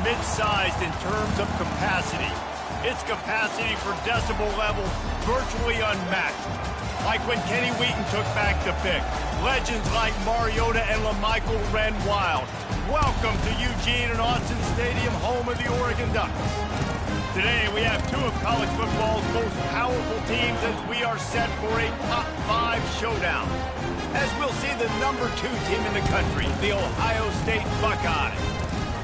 mid-sized in terms of capacity. Its capacity for decibel level virtually unmatched. Like when Kenny Wheaton took back the pick. Legends like Mariota and LaMichael ran wild. Welcome to Eugene and Austin Stadium, home of the Oregon Ducks. Today, we have two of college football's most powerful teams as we are set for a top 5 showdown. As we'll see the number 2 team in the country, the Ohio State Buckeyes,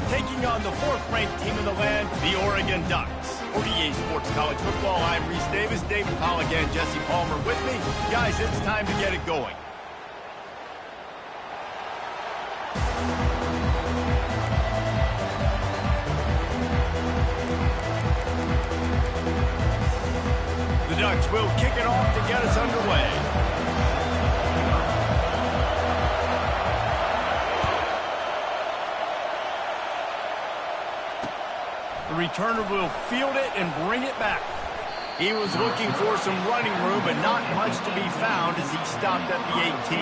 taking on the 4th-ranked team in the land, the Oregon Ducks. For EA Sports College Football, I'm Reese Davis, David Pollack, and Jesse Palmer with me. Guys, it's time to get it going. The Ducks will kick it off to get us underway. The returner will field it and bring it back. He was looking for some running room, but not much to be found as he stopped at the 18.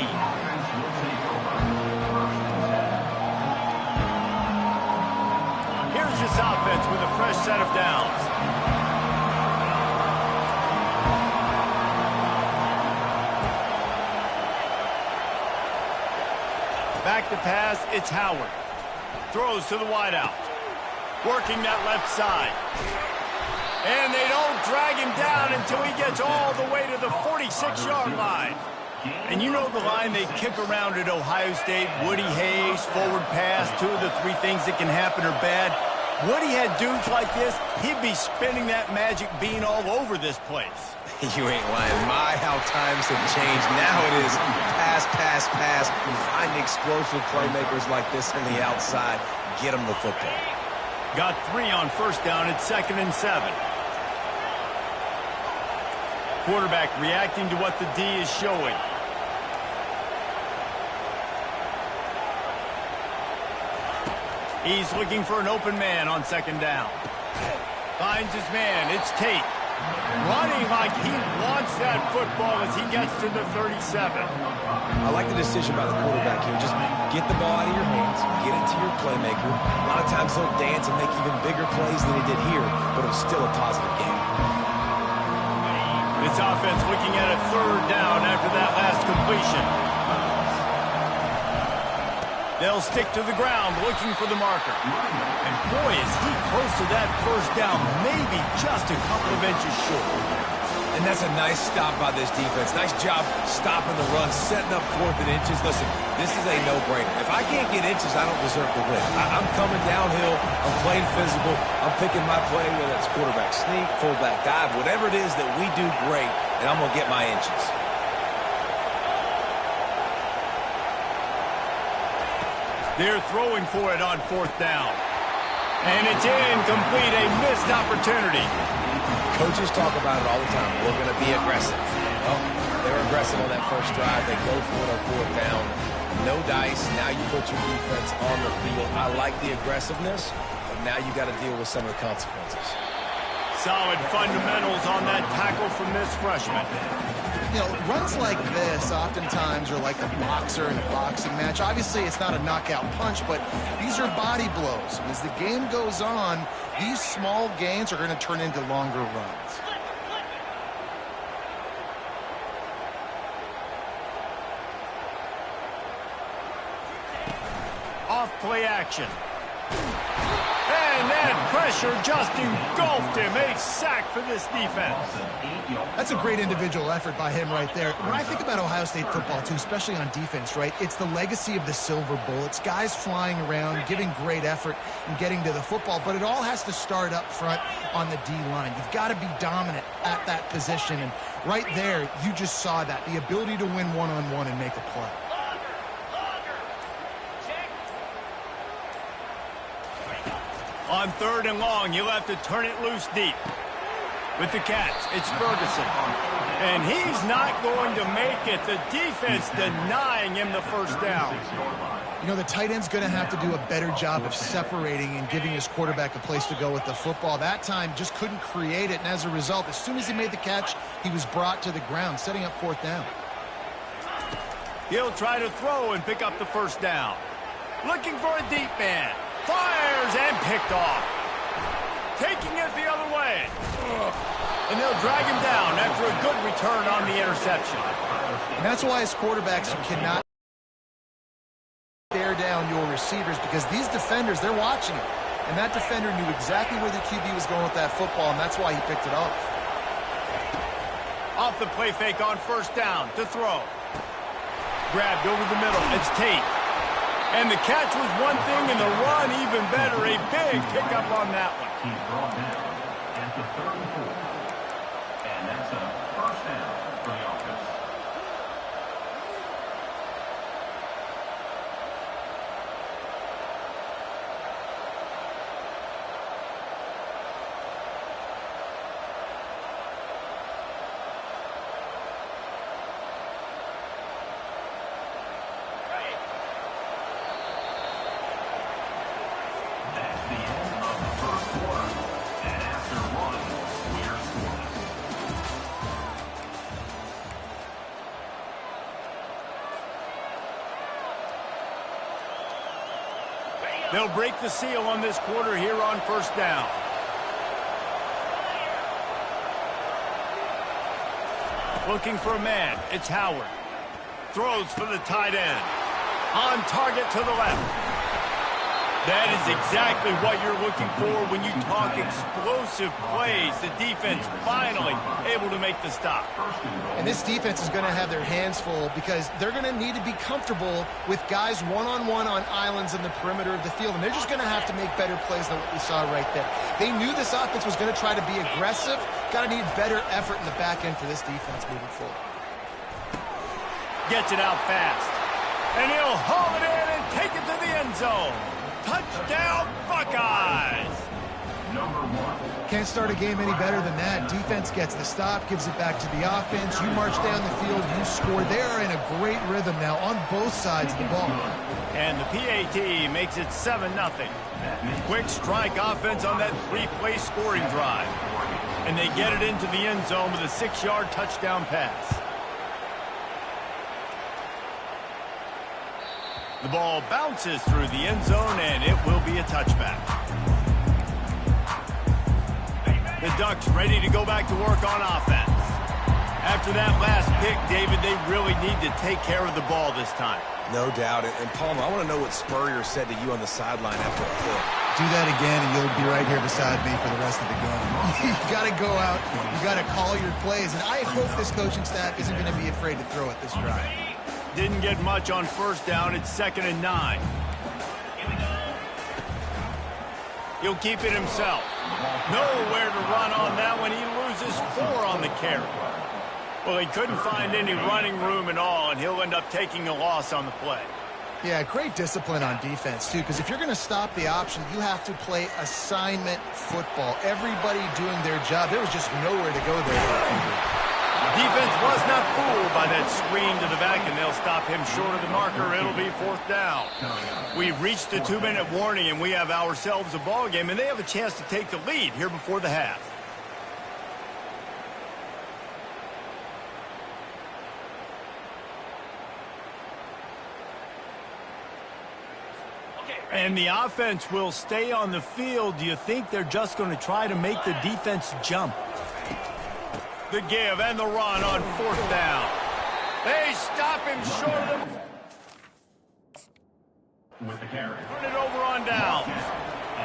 Here's this offense with a fresh set of downs. Back to pass, it's Howard. Throws to the wideout. Working that left side. And they don't drag him down until he gets all the way to the 46-yard line. And you know the line they kick around at Ohio State, Woody Hayes, forward pass, 2 of the 3 things that can happen are bad. Woody had dudes like this, he'd be spinning that magic bean all over this place. You ain't lying. My, how times have changed. Now it is pass, pass, pass. You find explosive playmakers like this on the outside. Get them the football. Got 3 on first down. It's 2nd and 7. Quarterback reacting to what the D is showing. He's looking for an open man on 2nd down. Finds his man. It's Tate. Running like he wants that football as he gets to the 37. I like the decision by the quarterback here. Just get the ball out of your hands, get it to your playmaker. A lot of times he'll dance and make even bigger plays than he did here, but it was still a positive game. This offense looking at a 3rd down after that last completion. They'll stick to the ground looking for the marker. And boy, is he close to that first down, maybe just a couple of inches short. And that's a nice stop by this defense. Nice job stopping the run, setting up 4th and inches. Listen, this is a no-brainer. If I can't get inches, I don't deserve to win. I'm coming downhill. I'm playing physical. I'm picking my play, whether it's quarterback sneak, fullback dive, whatever it is that we do great, and I'm going to get my inches. They're throwing for it on 4th down. And it's incomplete, a missed opportunity. Coaches talk about it all the time. We're going to be aggressive. Well, they're aggressive on that first drive. They go for it on 4th down. No dice. Now you put your defense on the field. I like the aggressiveness, but now you got to deal with some of the consequences. Solid fundamentals on that tackle from this freshman. You know, runs like this oftentimes are like a boxer in a boxing match. Obviously, it's not a knockout punch, but these are body blows. And as the game goes on, these small gains are going to turn into longer runs. Off play action. And that pressure just engulfed him. A sack for this defense. That's a great individual effort by him right there. When I think about Ohio State football, too, especially on defense, right, it's the legacy of the Silver Bullets, guys flying around, giving great effort and getting to the football. But it all has to start up front on the D-line. You've got to be dominant at that position. And right there, you just saw that, the ability to win one-on-one and make a play. On 3rd and long, you'll have to turn it loose deep. With the catch, it's Ferguson. And he's not going to make it. The defense denying him the first down. You know, the tight end's going to have to do a better job of separating and giving his quarterback a place to go with the football. That time just couldn't create it, and as a result, as soon as he made the catch, he was brought to the ground, setting up 4th down. He'll try to throw and pick up the first down. Looking for a deep man. Fires and picked off. Taking it the other way. And they'll drag him down after a good return on the interception. And that's why as quarterbacks you cannot stare down your receivers, because these defenders, they're watching it. And that defender knew exactly where the QB was going with that football, and that's why he picked it off. Off the play fake on first down to throw. Grabbed over the middle. It's Tate. And the catch was one thing, and the run even better. A big pickup on that one. He's brought down at the 3rd and 4. And that's a first down for the offense. That's the end of the first quarter. And after one, we're scoreless. They'll break the seal on this quarter here on first down. Looking for a man. It's Howard. Throws for the tight end. On target to the left. That is exactly what you're looking for when you talk explosive plays. The defense finally able to make the stop. And this defense is going to have their hands full because they're going to need to be comfortable with guys one-on-one on islands in the perimeter of the field. And they're just going to have to make better plays than what we saw right there. They knew this offense was going to try to be aggressive. Got to need better effort in the back end for this defense moving forward. Gets it out fast. And he'll haul it in and take it to the end zone. Touchdown, Buckeyes! Number 1. Can't start a game any better than that. Defense gets the stop, gives it back to the offense. You march down the field, you score. They are in a great rhythm now on both sides of the ball. And the PAT makes it 7-0. Quick strike offense on that 3-play scoring drive. And they get it into the end zone with a 6-yard touchdown pass. The ball bounces through the end zone, and it will be a touchback. The Ducks ready to go back to work on offense. After that last pick, David, they really need to take care of the ball this time. No doubt. And Palmer, I want to know what Spurrier said to you on the sideline after the play. Do that again, and you'll be right here beside me for the rest of the game. You got to go out. You got to call your plays. And I hope this coaching staff isn't going to be afraid to throw it this drive. Didn't get much on first down. It's 2nd and 9. He'll keep it himself. Nowhere to run on that one. He loses 4 on the carry. Well, he couldn't find any running room at all, and he'll end up taking a loss on the play. Yeah, great discipline on defense, too, because if you're going to stop the option, you have to play assignment football. Everybody doing their job. There was just nowhere to go there. Defense was not fooled by that screen to the back, and they'll stop him short of the marker. It'll be 4th down. We've reached the 2-minute warning, and we have ourselves a ball game, and they have a chance to take the lead here before the half. And the offense will stay on the field. Do you think they're just going to try to make the defense jump? The give and the run on 4th down. They stop him short of them. With the carry. Turn it over on down.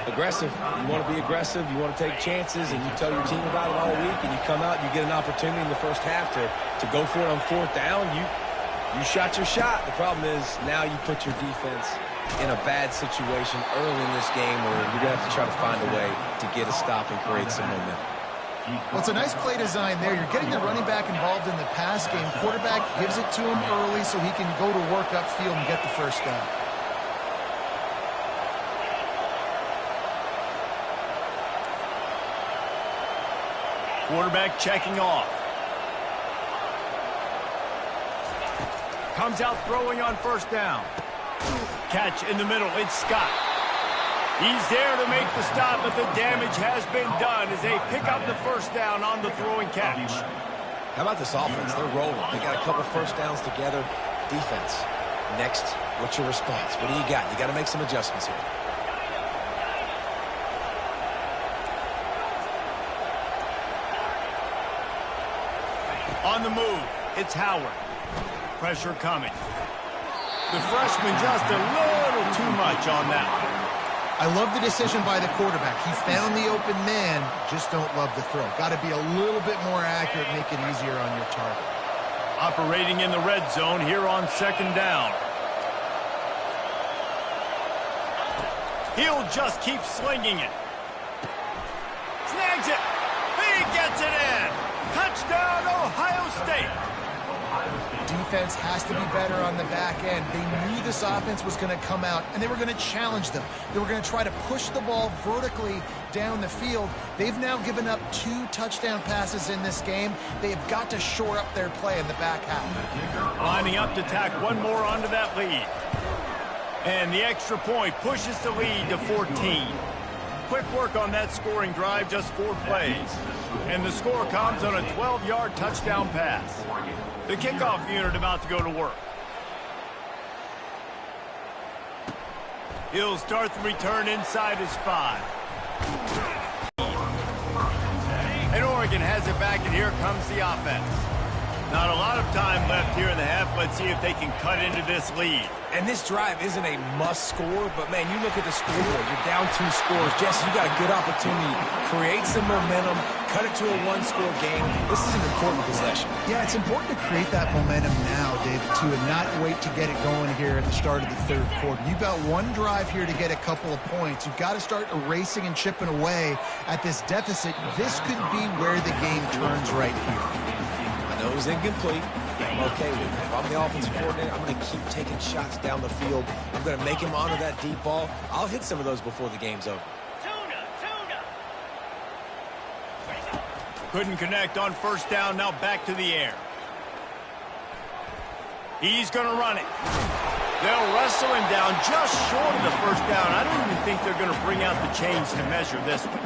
Aggressive. You want to be aggressive. You want to take chances, and you tell your team about it all week, and you come out and you get an opportunity in the first half to go for it on 4th down. You shot your shot. The problem is now you put your defense in a bad situation early in this game where you're going to have to try to find a way to get a stop and create some momentum. Well, it's a nice play design there. You're getting the running back involved in the pass game. Quarterback gives it to him early so he can go to work upfield and get the first down. Quarterback checking off. Comes out throwing on first down. Catch in the middle. It's Scott. He's there to make the stop, but the damage has been done as they pick up the first down on the throwing catch. How about this offense? They're rolling. They got a couple first downs together. Defense. Next, what's your response? What do you got? You got to make some adjustments here. On the move, it's Howard. Pressure coming. The freshman just a little too much on that one. I love the decision by the quarterback. He found the open man, just don't love the throw. Got to be a little bit more accurate, make it easier on your target. Operating in the red zone here on second down. He'll just keep slinging it. Snags it. He gets it in. Touchdown, Ohio State. Defense has to be better on the back end. They knew this offense was going to come out, and they were going to challenge them. They were going to try to push the ball vertically down the field. They've now given up 2 touchdown passes in this game. They have got to shore up their play in the back half. Lining up to tack one more onto that lead. And the extra point pushes the lead to 14. Quick work on that scoring drive, just 4 plays. And the score comes on a 12-yard touchdown pass. The kickoff unit about to go to work. He'll start the return inside his 5. And Oregon has it back, and here comes the offense. Not a lot of time left here in the half. Let's see if they can cut into this lead. And this drive isn't a must score, but man, you look at the scoreboard, you're down 2 scores. Jesse, you got a good opportunity. Create some momentum, cut it to a 1-score game. This is an important possession. Yeah, it's important to create that momentum now, David, too, and not wait to get it going here at the start of the third quarter. You've got 1 drive here to get a couple of points. You've got to start erasing and chipping away at this deficit. This could be where the game turns right here. I know it was incomplete. I'm okay with it. If I'm the offensive coordinator, I'm going to keep taking shots down the field. I'm going to make him honor that deep ball. I'll hit some of those before the game's over. Couldn't connect on first down. Now back to the air. He's going to run it. They'll wrestle him down just short of the first down. I don't even think they're going to bring out the chains to measure this one.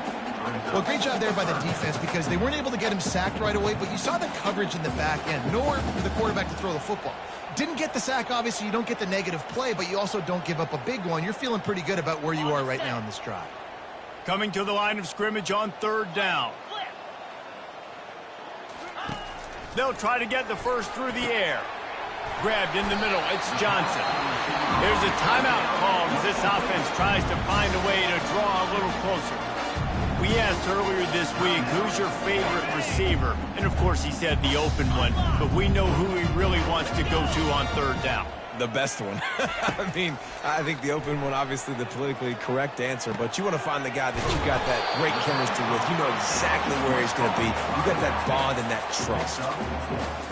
Well, great job there by the defense because they weren't able to get him sacked right away, but you saw the coverage in the back end. Nowhere for the quarterback to throw the football. Didn't get the sack, obviously. You don't get the negative play, but you also don't give up a big one. You're feeling pretty good about where you are right now in this drive. Coming to the line of scrimmage on third down. They'll try to get the first through the air. Grabbed in the middle, it's Johnson. There's a timeout called as this offense tries to find a way to draw a little closer. We asked earlier this week, who's your favorite receiver? And of course he said the open one, but we know who he really wants to go to on third down. The best one. I mean, I think the open one, obviously the politically correct answer, but you want to find the guy that you got that great chemistry with. You know exactly where he's going to be. You got that bond and that trust.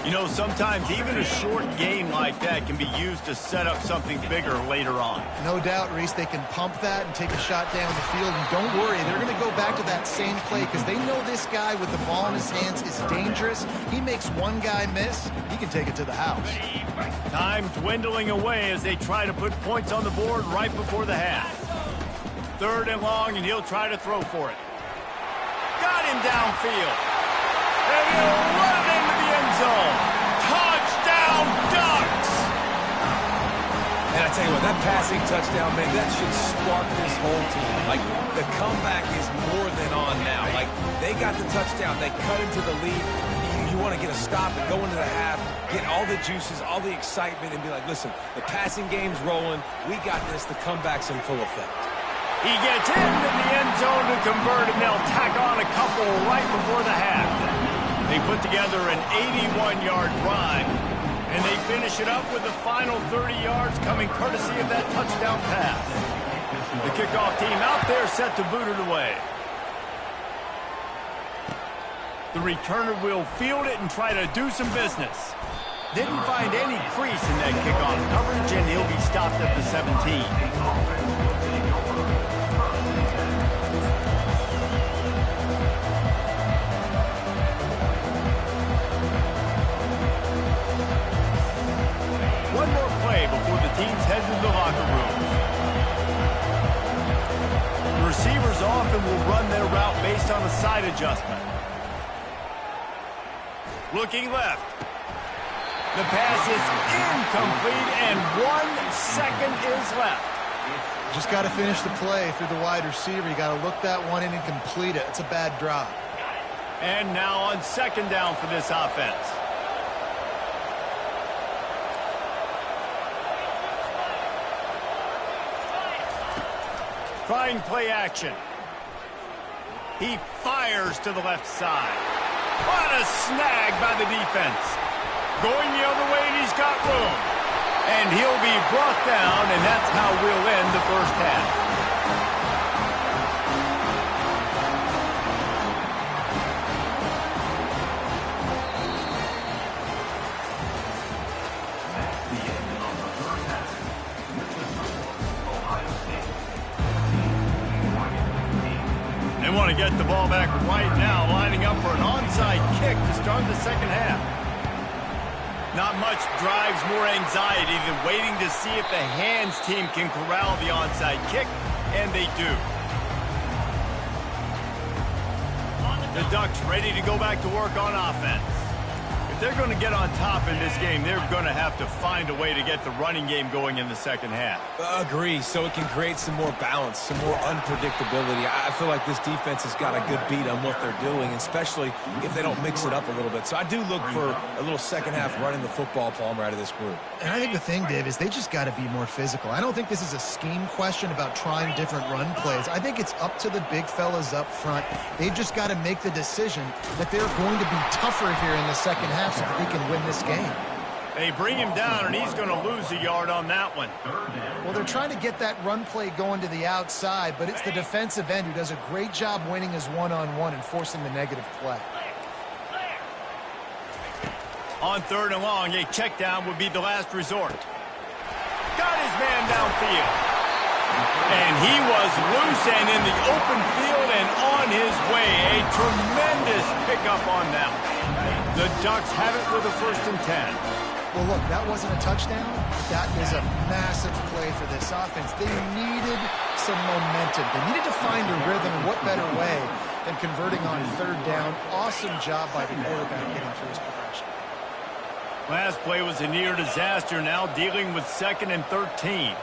You know, sometimes even a short game like that can be used to set up something bigger later on. No doubt, Reese, they can pump that and take a shot down the field. And don't worry, they're going to go back to that same play because they know this guy with the ball in his hands is dangerous. He makes one guy miss, he can take it to the house. Time dwindling away as they try to put points on the board right before the half. Third and long, and he'll try to throw for it. Got him downfield. And he'll run it into the end zone. Touchdown, Ducks! And I tell you what, that passing touchdown, man, that should spark this whole team. Like, the comeback is more than on now. Like, they got the touchdown. They cut into the lead. You want to get a stop and go into the half, get all the juices, all the excitement, and be like, listen, the passing game's rolling. We got this. The comeback's in full effect. He gets into the end zone to convert, and they'll tack on a couple right before the half. They put together an 81-yard drive, and they finish it up with the final 30 yards coming courtesy of that touchdown pass. The kickoff team out there set to boot it away. The returner will field it and try to do some business. Didn't find any crease in that kickoff coverage, and he'll be stopped at the 17. One more play before the teams head to the locker rooms. The receivers often will run their route based on a side adjustment. Looking left. The pass is incomplete, and 1 second is left. Just got to finish the play if you're the wide receiver. You got to look that one in and complete it. It's a bad drop. And now on second down for this offense. Trying play action. He fires to the left side. What a snag by the defense. Going the other way, and he's got room. And he'll be brought down, and that's how we'll end the first half. They want to get the ball back right now, lining up for an onside kick to start the second half. Not much drives more anxiety than waiting to see if the hands team can corral the onside kick, and they do. The Ducks ready to go back to work on offense. If they're going to get on top in this game, they're going to have to find a way to get the running game going in the second half. Agree, so it can create some more balance, some more unpredictability. I feel like this defense has got a good beat on what they're doing, especially if they don't mix it up a little bit. So I do look for a little second half running the football, Palmer, out of this group. And I think the thing, Dave, is they just got to be more physical. I don't think this is a scheme question about trying different run plays. I think it's up to the big fellas up front. They've just got to make the decision that they're going to be tougher here in the second half so that they can win this game. They bring him down, and he's going to lose a yard on that one. Well, they're trying to get that run play going to the outside, but it's the defensive end who does a great job winning his one-on-one and forcing the negative play. On third and long, a check down would be the last resort. Got his man downfield. And he was loose and in the open field and on his way. A tremendous pickup on them. The Ducks have it with a 1st and 10. Well, look, that wasn't a touchdown. That is a massive play for this offense. They needed some momentum. They needed to find a rhythm, and what better way than converting on third down. Awesome job by the quarterback getting through his progression. Last play was a near disaster, now dealing with 2nd and 13.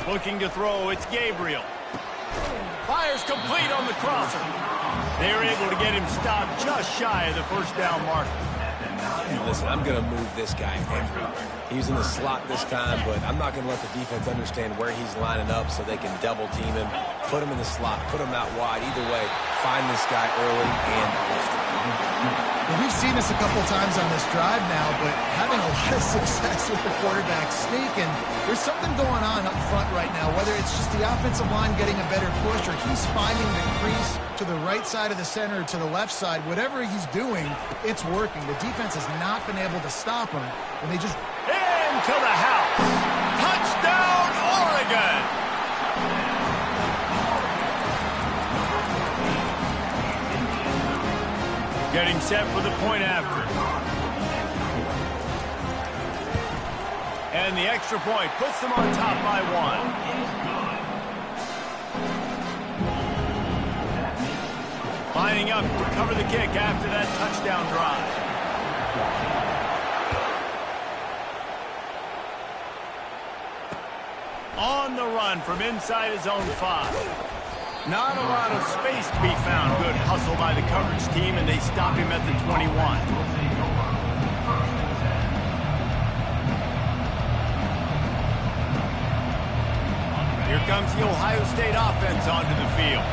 Looking to throw, it's Gabriel. Fires complete on the crosser. They were able to get him stopped just shy of the 1st down mark. Hey, listen, I'm going to move this guy everywhere. He's in the slot this time, but I'm not going to let the defense understand where he's lining up so they can double team him, put him in the slot, put him out wide. Either way, find this guy early and often. Well, we've seen this a couple times on this drive now, but having a lot of success with the quarterback sneaking, there's something going on up front right now, whether it's just the offensive line getting a better push or he's finding the crease to the right side of the center or to the left side. Whatever he's doing, it's working. The defense has not been able to stop him, and they just... Into the house. Touchdown, Oregon. Getting set for the point after. And the extra point puts them on top by 1. Lining up to cover the kick after that touchdown drive. On the run from inside his own 5. Not a lot of space to be found. Good hustle by the coverage team, and they stop him at the 21. Here comes the Ohio State offense onto the field.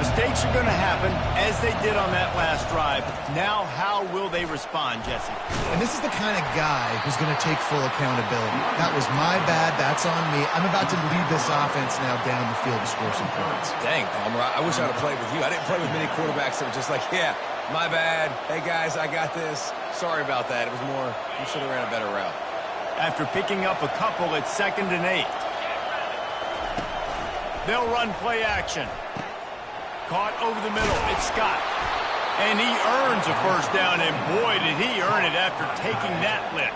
Mistakes are going to happen, as they did on that last drive. Now, how will they respond, Jesse? And this is the kind of guy who's going to take full accountability. That was my bad. That's on me. I'm about to lead this offense now down the field to score some points. Dang, Palmer, I wish I would have played with you. I didn't play with many quarterbacks that were just like, yeah, my bad. Hey, guys, I got this. Sorry about that. It was more, we should have ran a better route. After picking up a couple, it's 2nd and 8. They'll run play action. Caught over the middle. It's Scott. And he earns a 1st down, and boy, did he earn it after taking that lick.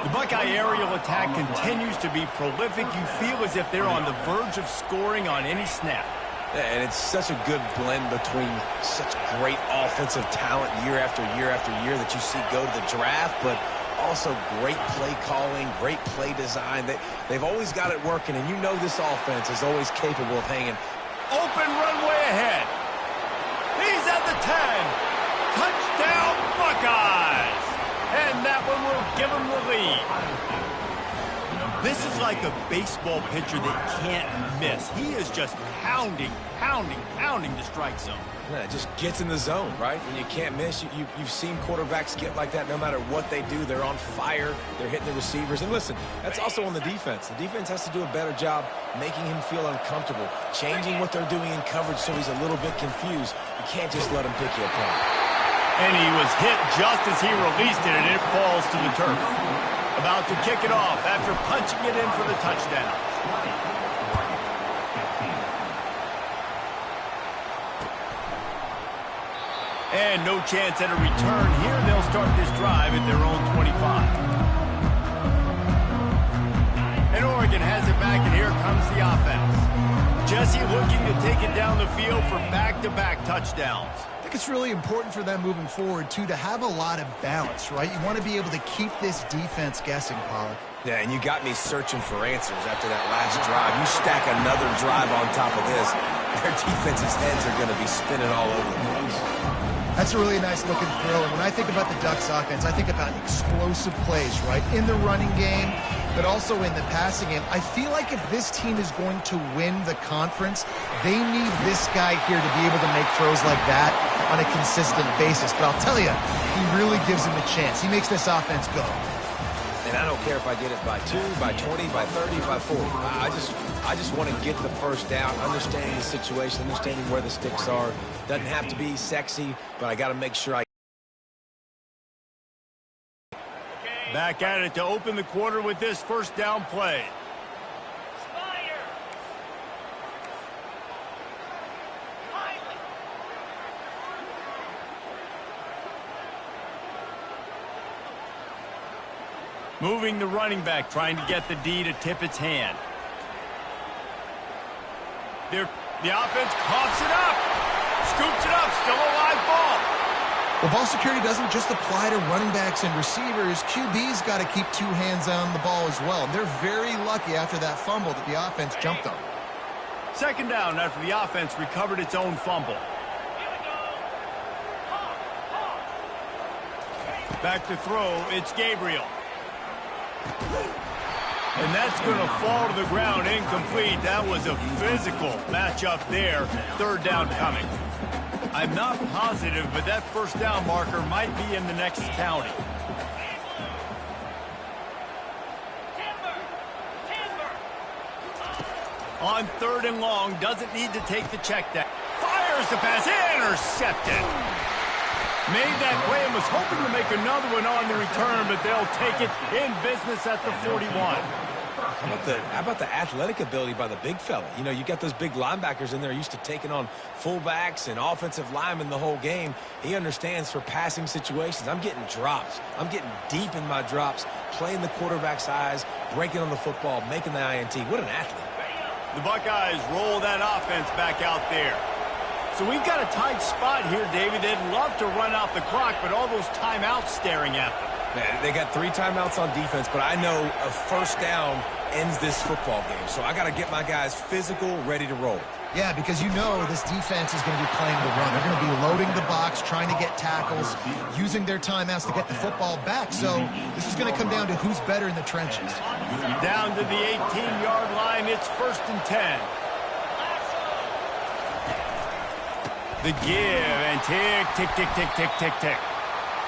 The Buckeye aerial attack continues to be prolific. You feel as if they're on the verge of scoring on any snap. Yeah, and it's such a good blend between such great offensive talent year after year after year that you see go to the draft, but also great play calling, great play design. They've always got it working, and you know this offense is always capable of hanging. Open runway ahead. He's at the 10. Touchdown, Buckeyes. And that one will give them the lead. This is like a baseball pitcher that can't miss. He is just pounding the strike zone. Yeah, it just gets in the zone, right? When you can't miss, you've seen quarterbacks get like that no matter what they do. They're on fire. They're hitting the receivers. And listen, that's also on the defense. The defense has to do a better job making him feel uncomfortable, changing what they're doing in coverage so he's a little bit confused. You can't just let him pick you apart. And he was hit just as he released it, and it falls to the turf. About to kick it off after punching it in for the touchdown. And no chance at a return here. They'll start this drive at their own 25. And Oregon has it back, and here comes the offense. Jesse looking to take it down the field for back-to-back touchdowns. I think it's really important for them moving forward, too, to have a lot of balance, right? You want to be able to keep this defense guessing, Pollack. Yeah, and you got me searching for answers after that last drive. You stack another drive on top of this, their defense's heads are going to be spinning all over the place. That's a really nice looking throw. And when I think about the Ducks offense, I think about explosive plays, right? In the running game, but also in the passing game. I feel like if this team is going to win the conference, they need this guy here to be able to make throws like that on a consistent basis. But I'll tell you, he really gives him a chance. He makes this offense go. And I don't care if I get it by 2, by 20, by 30, by 40. I just want to get the first down, understanding the situation, understanding where the sticks are. Doesn't have to be sexy, but I got to make sure I... Back at it to open the quarter with this first down play. Moving the running back, trying to get the D to tip its hand. The offense coughs it up. Scoops it up. Still a live ball. Well, ball security doesn't just apply to running backs and receivers. QB's got to keep 2 hands on the ball as well. They're very lucky after that fumble that the offense jumped on. Second down after the offense recovered its own fumble. Back to throw. It's Gabriel. And that's going to fall to the ground, incomplete. That was a physical matchup there. Third down coming. I'm not positive, but that first down marker might be in the next county. On third and long, doesn't need to take the check down. Fires the pass, intercepted. Made that play and was hoping to make another one on the return, but they'll take it in business at the 41. How about the athletic ability by the big fella? You know, you got those big linebackers in there used to taking on fullbacks and offensive linemen the whole game. He understands for passing situations. I'm getting drops. I'm getting deep in my drops, playing the quarterback's eyes, breaking on the football, making the INT. What an athlete. The Buckeyes roll that offense back out there. So we've got a tight spot here, David. They'd love to run out the clock, but all those timeouts staring at them. Man, they got 3 timeouts on defense, but I know a first down ends this football game. So I got to get my guys physical, ready to roll. Yeah, because you know this defense is going to be playing the run. They're going to be loading the box, trying to get tackles, using their timeouts to get the football back. So this is going to come down to who's better in the trenches. Down to the 18-yard line, it's 1st and 10. The give, and tick, tick, tick, tick, tick, tick, tick.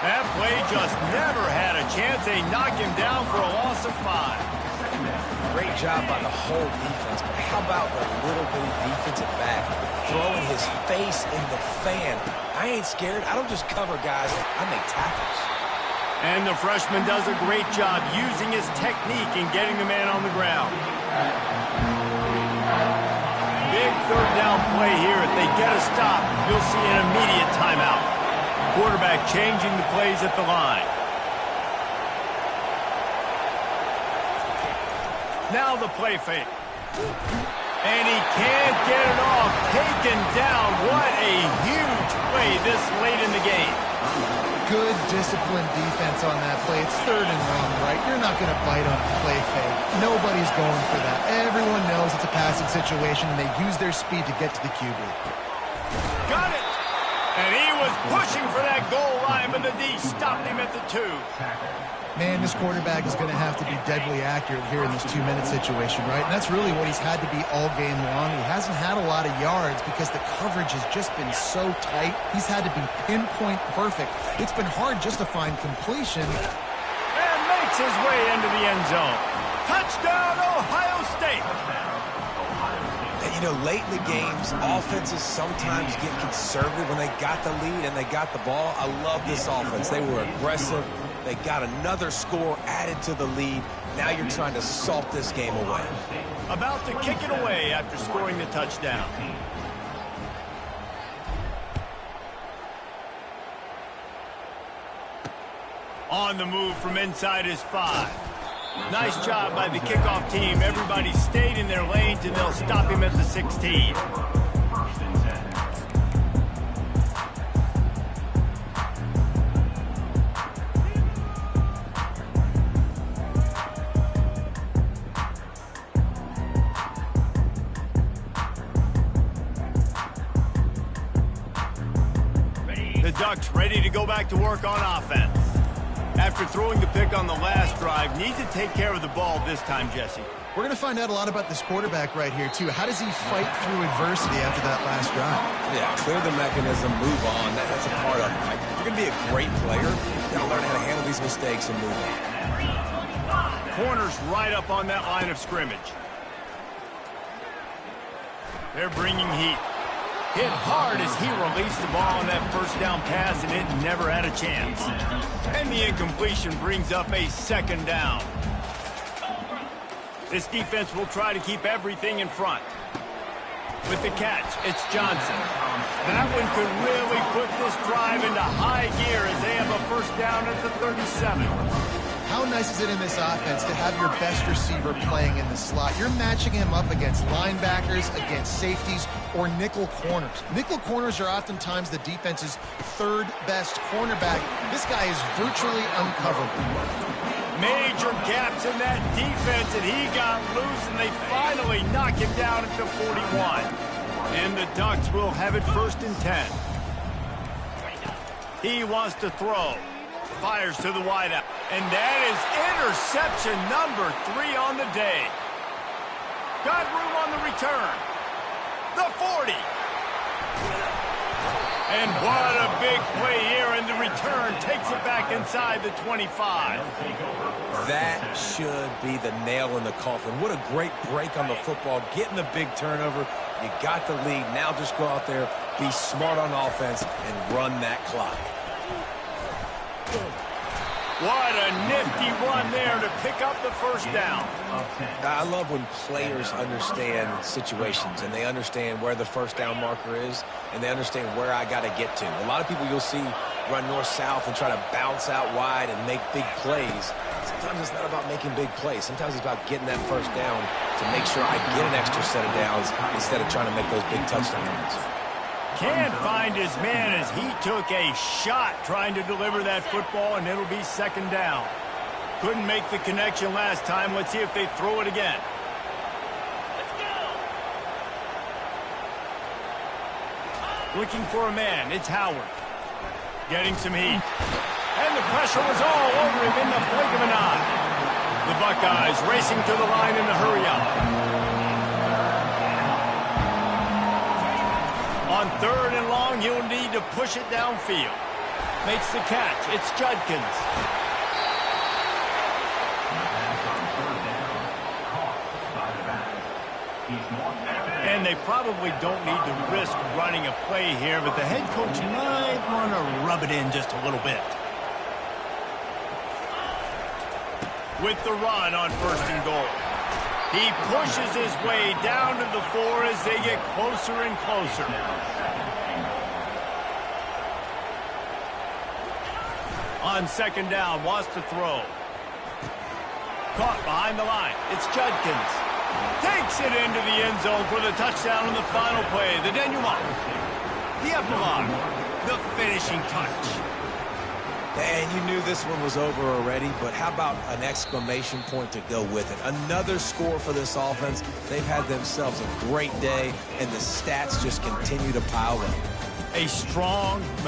That play just never had a chance. They knock him down for a loss of 5. Great job by the whole defense, but how about the little bitty defensive back throwing his face in the fan? I ain't scared. I don't just cover guys. I make tackles. And the freshman does a great job using his technique and getting the man on the ground. Big third down play here. If they get a stop, you'll see an immediate timeout. Quarterback changing the plays at the line. Now the play fake. And he can't get it off. Taken down. What a huge play this late in the game. Good disciplined defense on that play. It's 3rd and long, right? You're not going to bite on a play fake. Nobody's going for that. Everyone knows it's a passing situation, and they use their speed to get to the QB. Got it. And he was pushing for that goal line, but the D stopped him at the 2. Man, this quarterback is going to have to be deadly accurate here in this 2-minute situation, right? And that's really what he's had to be all game long. He hasn't had a lot of yards because the coverage has just been so tight. He's had to be pinpoint perfect. It's been hard just to find completion. And makes his way into the end zone. Touchdown, Ohio State! And, you know, late in the games, offenses sometimes get conservative when they got the lead and they got the ball. I love this offense. They were aggressive. They got another score added to the lead. Now you're trying to salt this game away. About to kick it away after scoring the touchdown. On the move from inside his 5. Nice job by the kickoff team. Everybody stayed in their lanes, and they'll stop him at the 16. First and 10. The Ducks ready to go back to work on offense. After throwing the pick on the last drive, need to take care of the ball this time, Jesse. We're going to find out a lot about this quarterback right here, too. How does he fight through adversity after that last drive? Yeah, clear the mechanism, move on. That's a part of it. Like, if you're going to be a great player, you got to learn how to handle these mistakes and move on. Corners right up on that line of scrimmage. They're bringing heat. Hit hard as he released the ball on that first down pass, and it never had a chance. And the incompletion brings up a second down. This defense will try to keep everything in front. With the catch, it's Johnson. That one could really put this drive into high gear as they have a first down at the 37. How nice is it in this offense to have your best receiver playing in the slot? You're matching him up against linebackers, against safeties, or nickel corners. Nickel corners are oftentimes the defense's third best cornerback. This guy is virtually uncoverable. Major gaps in that defense, and he got loose, and they finally knock him down at the 41. And the Ducks will have it first and 10. He wants to throw. Fires to the wideout. And that is interception number 3 on the day. Got room on the return. The 40. And what a big play here, and the return takes it back inside the 25. That should be the nail in the coffin. What a great break on the football, getting the big turnover. You got the lead. Now just go out there, be smart on offense, and run that clock. What a nifty run there to pick up the first down. I love when players understand situations and they understand where the first down marker is and they understand where I got to get to. A lot of people you'll see run north-south and try to bounce out wide and make big plays. Sometimes it's not about making big plays. Sometimes it's about getting that first down to make sure I get an extra set of downs instead of trying to make those big touchdown runs. Can't find his man as he took a shot trying to deliver that football, and it'll be second down. Couldn't make the connection last time. Let's see if they throw it again. Let's go. Looking for a man. It's Howard. Getting some heat. And the pressure was all over him in the blink of an eye. The Buckeyes racing to the line in the hurry-up. On third and long, he'll need to push it downfield. Makes the catch. It's Judkins. And they probably don't need to risk running a play here, but the head coach might want to rub it in just a little bit. With the run on first and goal. He pushes his way down to the 4 as they get closer and closer. On second down, wants to throw. Caught behind the line. It's Judkins. Takes it into the end zone for the touchdown on the final play. The denouement. The epilogue. The finishing touch. And you knew this one was over already, but how about an exclamation point to go with it? Another score for this offense. They've had themselves a great day, and the stats just continue to pile up. A strong